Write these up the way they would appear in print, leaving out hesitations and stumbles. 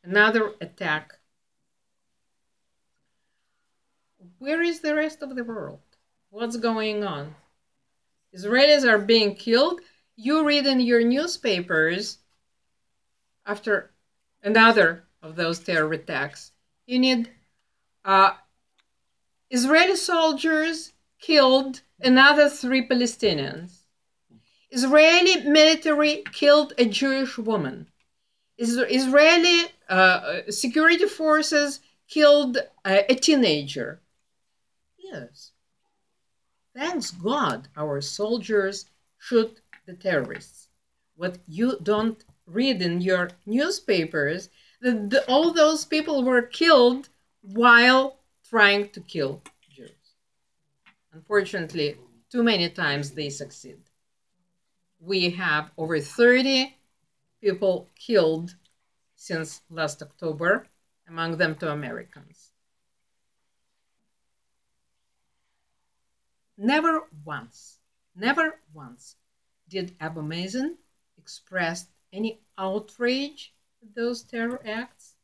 another attack. Where is the rest of the world? What's going on? Israelis are being killed. You read in your newspapers after another of those terror attacks. You need Israeli soldiers killed another 3 Palestinians. Israeli military killed a Jewish woman. Israeli security forces killed a teenager. Yes. Thanks God our soldiers shoot the terrorists. What you don't read in your newspapers, that all those people were killed while trying to kill Jews. Unfortunately, too many times they succeed. We have over 30 people killed since last October, among them 2 Americans. Never once did Abu Mazen express any outrage at those terror acts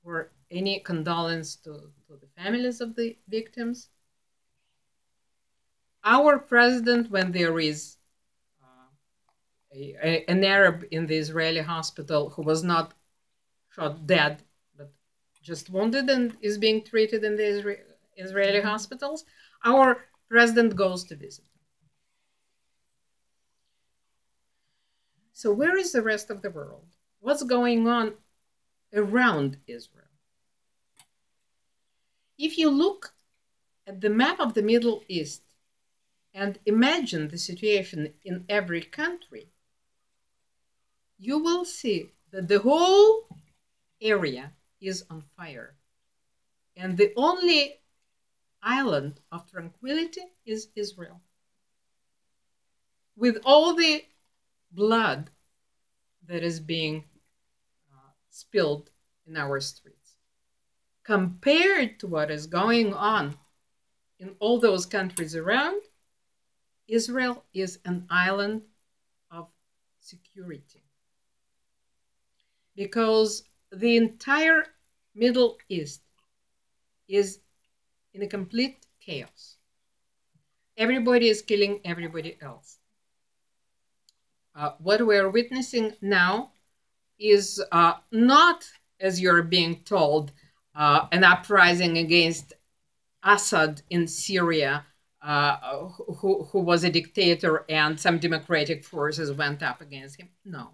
or any condolence to the families of the victims. Our president, when there is an Arab in the Israeli hospital who was not shot dead, but just wounded and is being treated in the Israeli hospitals, our president goes to visit him. So where is the rest of the world? What's going on around Israel? If you look at the map of the Middle East and imagine the situation in every country, you will see that the whole area is on fire. And the only island of tranquility is Israel. With all the blood that is being spilled in our streets, compared to what is going on in all those countries around, Israel is an island of security. Because the entire Middle East is in a complete chaos. Everybody is killing everybody else. What we are witnessing now is not, as you're being told, an uprising against Assad in Syria, who was a dictator and some democratic forces went up against him. No.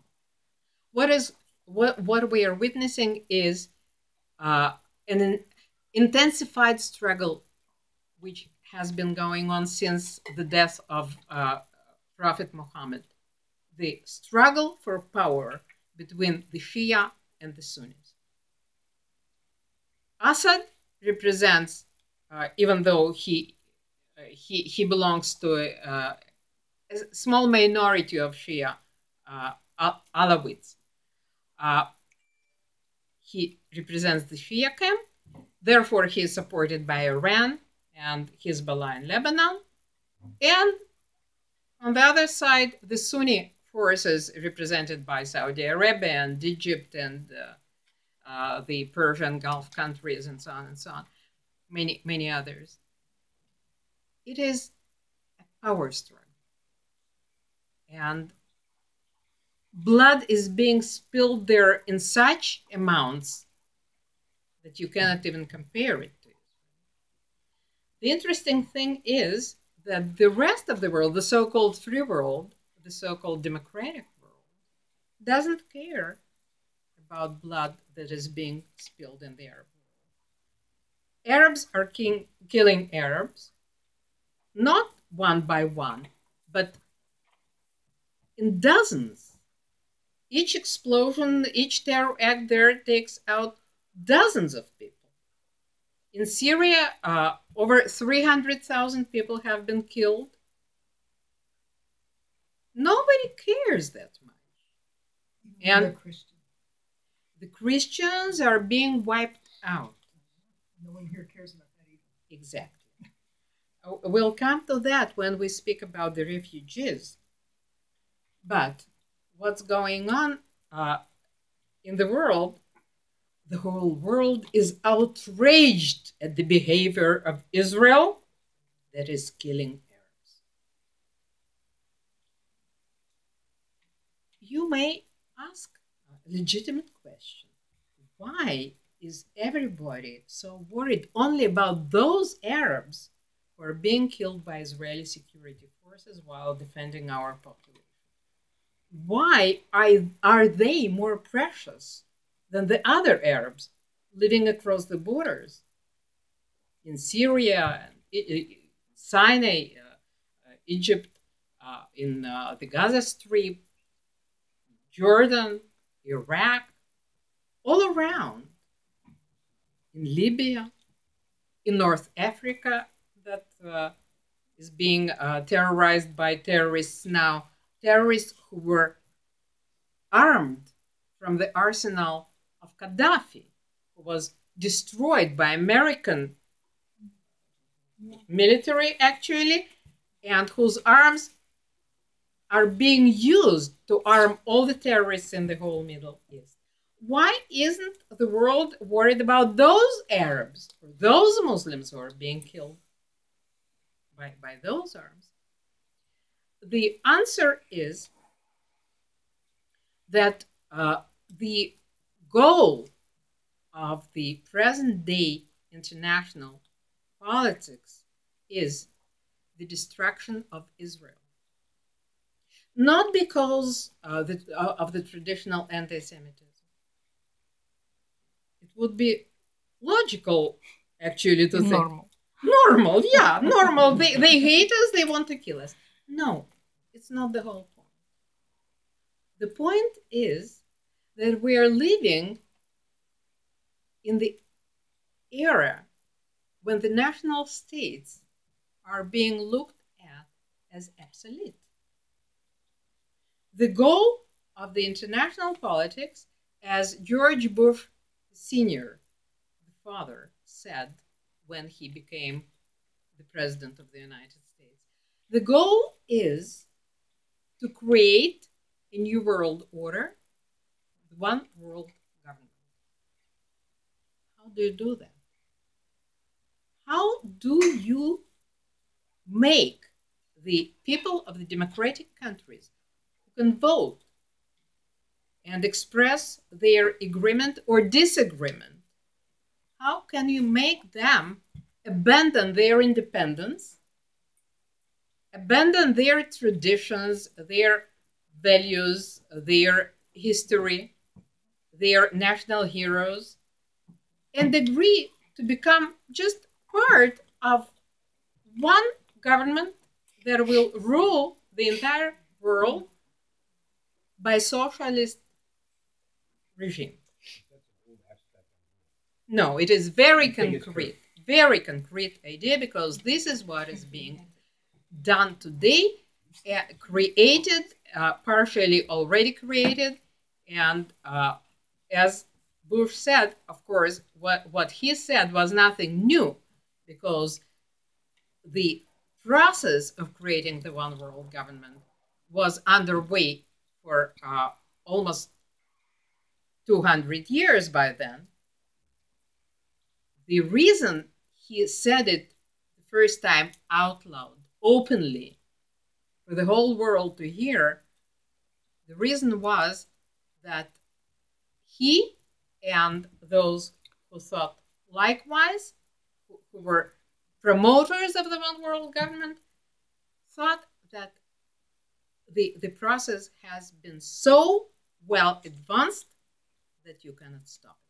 What we are witnessing is an intensified struggle which has been going on since the death of Prophet Muhammad. The struggle for power between the Shia and the Sunnis. Assad represents, even though he belongs to a small minority of Shia Alawites, he represents the Shia camp. Therefore, he is supported by Iran and Hezbollah in Lebanon. And on the other side, the Sunni forces represented by Saudi Arabia and Egypt and the Persian Gulf countries and so on, many others. It is a power struggle. And blood is being spilled there in such amounts that you cannot even compare it to. The interesting thing is that the rest of the world, the so-called free world, the so-called democratic world, doesn't care about blood that is being spilled in the Arab world. Arabs are killing Arabs, not one by one, but in dozens. Each explosion, each terror act there takes out dozens of people. In Syria, over 300,000 people have been killed. Nobody cares that much. And the Christians are being wiped out. No one here cares about that either. Exactly. We'll come to that when we speak about the refugees. But what's going on in the world, the whole world is outraged at the behavior of Israel that is killing Arabs. You may ask a legitimate question. Why is everybody so worried only about those Arabs who are being killed by Israeli security forces while defending our population? Why are they more precious than the other Arabs living across the borders in Syria, Sinai, Egypt, in the Gaza Strip, Jordan, Iraq, all around, in Libya, in North Africa, that is being terrorized by terrorists now, terrorists who were armed from the arsenal of Gaddafi, who was destroyed by American military, actually, and whose arms are being used to arm all the terrorists in the whole Middle East. Why isn't the world worried about those Arabs or those Muslims who are being killed by those arms? The answer is that the goal of the present day international politics is the destruction of Israel. Not because of the traditional anti-Semitism. It would be logical, actually, to think. Normal, yeah, normal. They hate us, they want to kill us. No, it's not the whole point. The point is that we are living in the era when the national states are being looked at as obsolete. The goal of the international politics, as George Bush Sr., the father, said when he became the president of the United States, the goal is to create a new world order, one world government. How do you do that? How do you make the people of the democratic countries who can vote and express their agreement or disagreement, how can you make them abandon their independence, abandon their traditions, their values, their history, their national heroes, and agree to become just part of one government that will rule the entire world by socialist regime? No, it is very concrete idea, because this is what is being done today, created, partially already created, and as Bush said, of course, what he said was nothing new, because the process of creating the one world government was underway for almost 200 years by then. The reason he said it the first time out loud, openly, for the whole world to hear, the reason was that he and those who thought likewise, who were promoters of the one world government, thought that the process has been so well advanced that you cannot stop it.